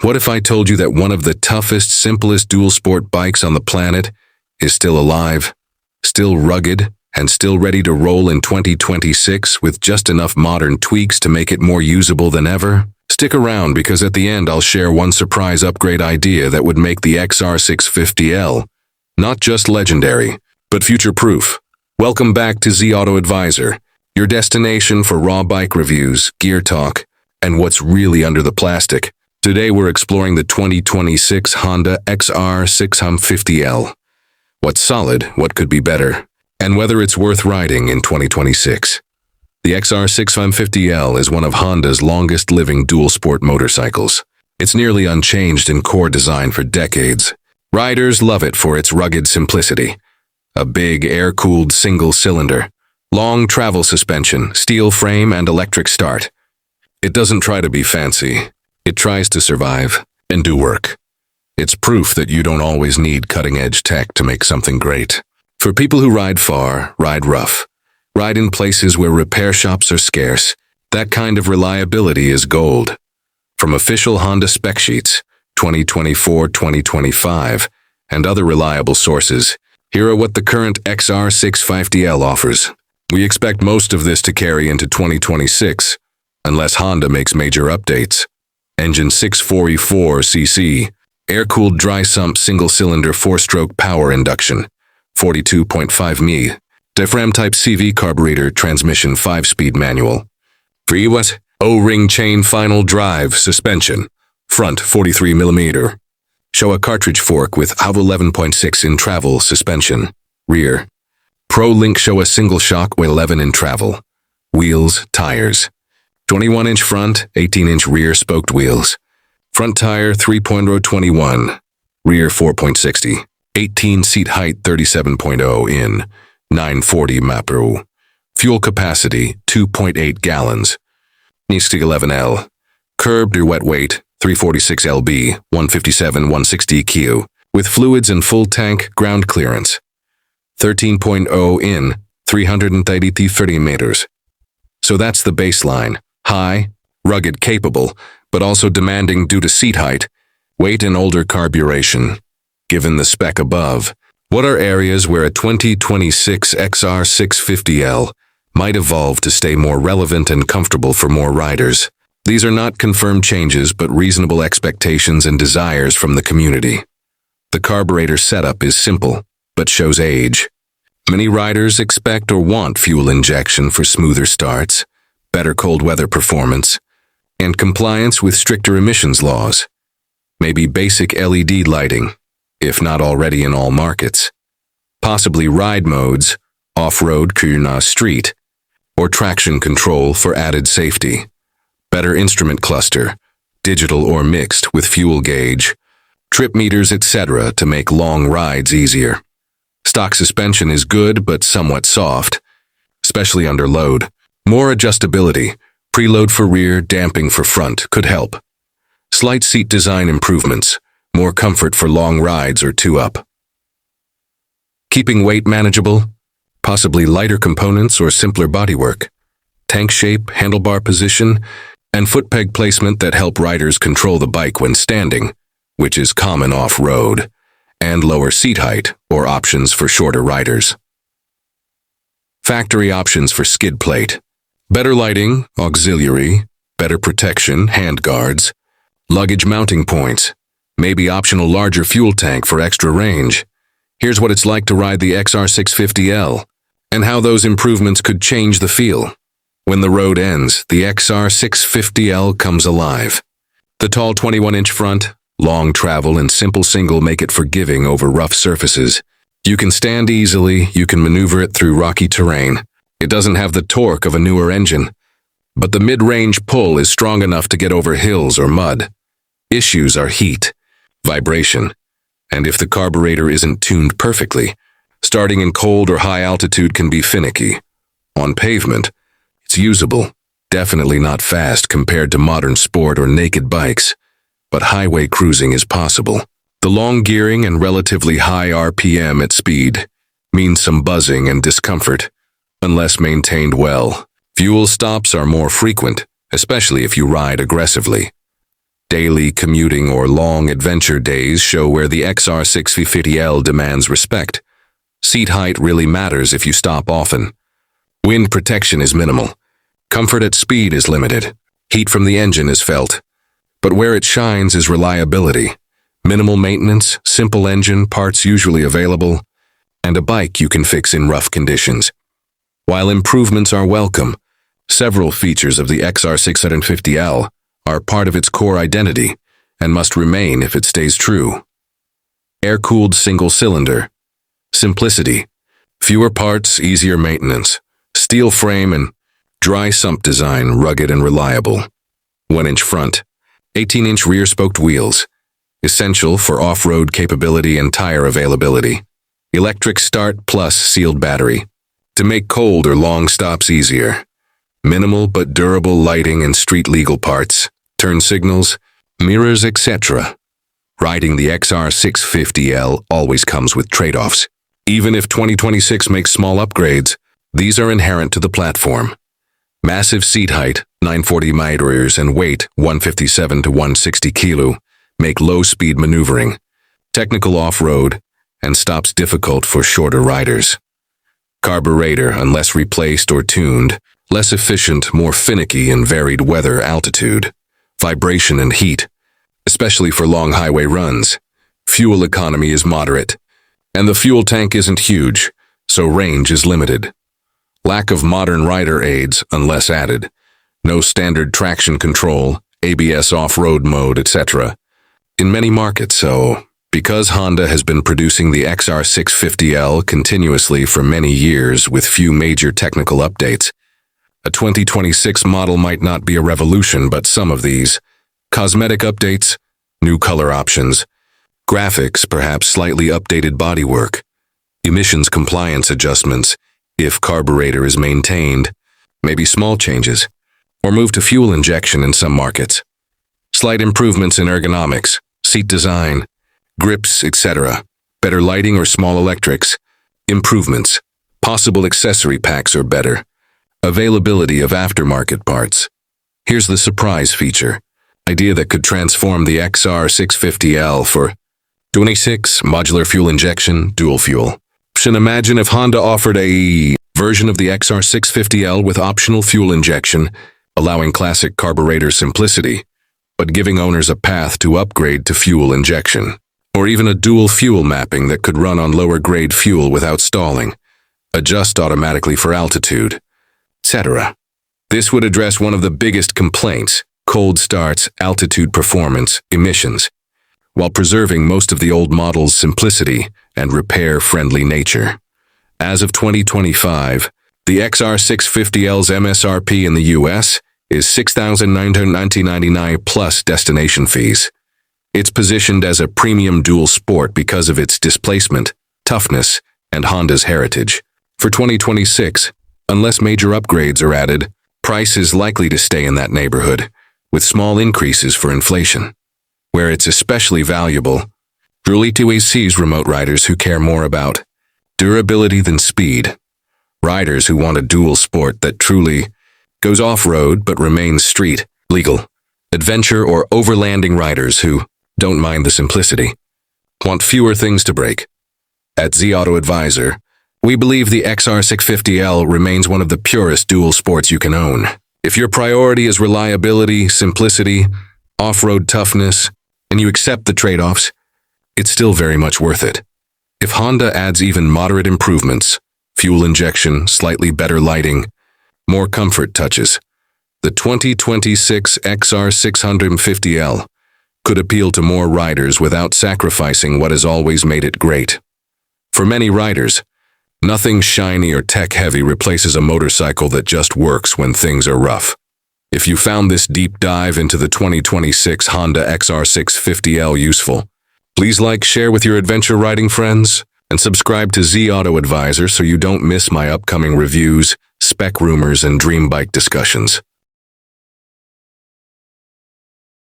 What if I told you that one of the toughest, simplest dual sport bikes on the planet is still alive, still rugged, and still ready to roll in 2026 with just enough modern tweaks to make it more usable than ever? Stick around because at the end I'll share one surprise upgrade idea that would make the XR650L not just legendary, but future-proof. Welcome back to Z Auto Advisor, your destination for raw bike reviews, gear talk, and what's really under the plastic. Today we're exploring the 2026 Honda XR650L. What's solid, what could be better, and whether it's worth riding in 2026. The XR650L is one of Honda's longest-living dual-sport motorcycles. It's nearly unchanged in core design for decades. Riders love it for its rugged simplicity. A big, air-cooled single-cylinder, long travel suspension, steel frame, and electric start. It doesn't try to be fancy. It tries to survive and do work. It's proof that you don't always need cutting-edge tech to make something great. For people who ride far, ride rough, ride in places where repair shops are scarce, that kind of reliability is gold. From official Honda spec sheets, 2024-2025, and other reliable sources, here are what the current XR650L offers. We expect most of this to carry into 2026, unless Honda makes major updates. Engine 644cc, air-cooled dry-sump single-cylinder 4-stroke power induction, 42.5 mi, diaphragm type CV carburetor transmission 5-speed manual. Freewet, O-ring chain final drive suspension, front 43 mm. Showa cartridge fork with AV 11.6 in travel suspension, rear. Pro Link Showa single shock 11 in travel. Wheels, tires. 21-inch front, 18-inch rear spoked wheels. Front tire 3.021, rear 4.60. 18 seat height 37.0 in, 940 MAPRO. Fuel capacity 2.8 gallons. Nistig 11L. Curbed or wet weight 346 lb, 157-160 kg, with fluids and full tank ground clearance. 13.0 in, 330 meters. So that's the baseline. High, rugged, capable, but also demanding due to seat height, weight, and older carburation. Given the spec above, what are areas where a 2026 XR650L might evolve to stay more relevant and comfortable for more riders? These are not confirmed changes, but reasonable expectations and desires from the community. The carburetor setup is simple, but shows age. Many riders expect or want fuel injection for smoother starts, better cold weather performance, and compliance with stricter emissions laws. Maybe basic LED lighting, if not already in all markets. Possibly ride modes, off-road Kurna street, or traction control for added safety. Better instrument cluster, digital or mixed with fuel gauge, trip meters, etc. to make long rides easier. Stock suspension is good but somewhat soft, especially under load. More adjustability, preload for rear, damping for front could help. Slight seat design improvements, more comfort for long rides or two-up. Keeping weight manageable, possibly lighter components or simpler bodywork. Tank shape, handlebar position, and foot peg placement that help riders control the bike when standing, which is common off-road, and lower seat height or options for shorter riders. Factory options for skid plate. Better lighting, auxiliary, better protection, handguards, luggage mounting points, maybe optional larger fuel tank for extra range. Here's what it's like to ride the XR650L, and how those improvements could change the feel. When the road ends, the XR650L comes alive. The tall 21-inch front, long travel, and simple single make it forgiving over rough surfaces. You can stand easily, you can maneuver it through rocky terrain. It doesn't have the torque of a newer engine, but the mid-range pull is strong enough to get over hills or mud. Issues are heat, vibration, and if the carburetor isn't tuned perfectly, starting in cold or high altitude can be finicky. On pavement, it's usable, definitely not fast compared to modern sport or naked bikes, but highway cruising is possible. The long gearing and relatively high RPM at speed means some buzzing and discomfort, unless maintained well. Fuel stops are more frequent, especially if you ride aggressively. Daily commuting or long adventure days show where the XR650L demands respect. Seat height really matters if you stop often. Wind protection is minimal. Comfort at speed is limited. Heat from the engine is felt. But where it shines is reliability. Minimal maintenance, simple engine, parts usually available, and a bike you can fix in rough conditions. While improvements are welcome, several features of the XR650L are part of its core identity and must remain if it stays true. Air-cooled single-cylinder. Simplicity. Fewer parts, easier maintenance. Steel frame and dry sump design, rugged and reliable. 1-inch front. 18-inch rear-spoked wheels. Essential for off-road capability and tire availability. Electric start plus sealed battery. To make cold or long stops easier. Minimal but durable lighting and street-legal parts. Turn signals, mirrors, etc. Riding the XR650L always comes with trade-offs. Even if 2026 makes small upgrades, these are inherent to the platform. Massive seat height, 940 mm, and weight, 157 to 160 kg, make low-speed maneuvering, technical off-road, and stops difficult for shorter riders. Carburetor, unless replaced or tuned, less efficient, more finicky in varied weather altitude. Vibration and heat, especially for long highway runs. Fuel economy is moderate, and the fuel tank isn't huge, so range is limited. Lack of modern rider aids unless added. No standard traction control, ABS off-road mode, etc. In many markets, so because Honda has been producing the XR650L continuously for many years with few major technical updates, a 2026 model might not be a revolution, but some of these cosmetic updates, new color options, graphics, perhaps slightly updated bodywork, emissions compliance adjustments, if carburetor is maintained, maybe small changes, or move to fuel injection in some markets. Slight improvements in ergonomics, seat design, grips, etc. Better lighting or small electrics. Improvements. Possible accessory packs are better. Availability of aftermarket parts. Here's the surprise feature. Idea that could transform the XR650L for 26 modular fuel injection, dual fuel. Imagine if Honda offered a version of the XR650L with optional fuel injection, allowing classic carburetor simplicity, but giving owners a path to upgrade to fuel injection. Or even a dual fuel mapping that could run on lower grade fuel without stalling, adjust automatically for altitude, etc. This would address one of the biggest complaints, cold starts, altitude performance, emissions, while preserving most of the old model's simplicity and repair-friendly nature. As of 2025, the XR650L's MSRP in the US is $6,999 plus destination fees. It's positioned as a premium dual sport because of its displacement, toughness, and Honda's heritage. For 2026, unless major upgrades are added, price is likely to stay in that neighborhood, with small increases for inflation. Where it's especially valuable, truly to AC's remote riders who care more about durability than speed. Riders who want a dual sport that truly goes off-road but remains street, legal. Adventure or overlanding riders who don't mind the simplicity, want fewer things to break. At Z Auto Advisor, we believe the XR650L remains one of the purest dual sports you can own. If your priority is reliability, simplicity, off-road toughness, and you accept the trade-offs, it's still very much worth it. If Honda adds even moderate improvements, fuel injection, slightly better lighting, more comfort touches, the 2026 XR650L could appeal to more riders without sacrificing what has always made it great. For many riders, nothing shiny or tech-heavy replaces a motorcycle that just works when things are rough. If you found this deep dive into the 2026 Honda XR650L useful, please like, share with your adventure riding friends, and subscribe to Z Auto Advisor so you don't miss my upcoming reviews, spec rumors, and dream bike discussions.